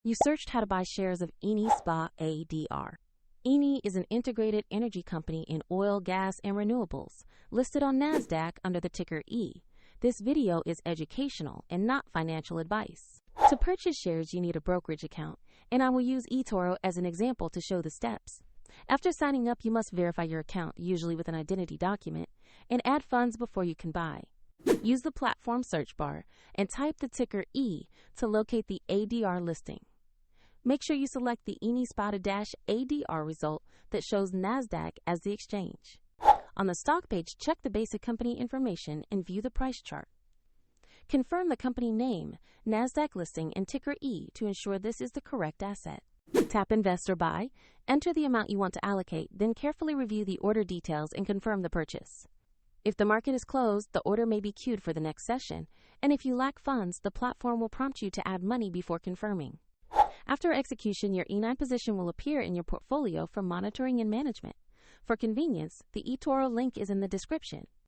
You searched how to buy shares of Eni SpA-ADR. Eni is an integrated energy company in oil, gas, and renewables, listed on NASDAQ under the ticker E. This video is educational and not financial advice. To purchase shares, you need a brokerage account, and I will use eToro as an example to show the steps. After signing up, you must verify your account, usually with an identity document, and add funds before you can buy. Use the platform search bar and type the ticker E to locate the ADR listing. Make sure you select the Eni SpA-ADR result that shows NASDAQ as the exchange. On the stock page, check the basic company information and view the price chart. Confirm the company name, NASDAQ listing, and ticker E to ensure this is the correct asset. Tap Invest or Buy, enter the amount you want to allocate, then carefully review the order details and confirm the purchase. If the market is closed, the order may be queued for the next session, and if you lack funds, the platform will prompt you to add money before confirming. After execution, your Eni position will appear in your portfolio for monitoring and management. For convenience, the eToro link is in the description.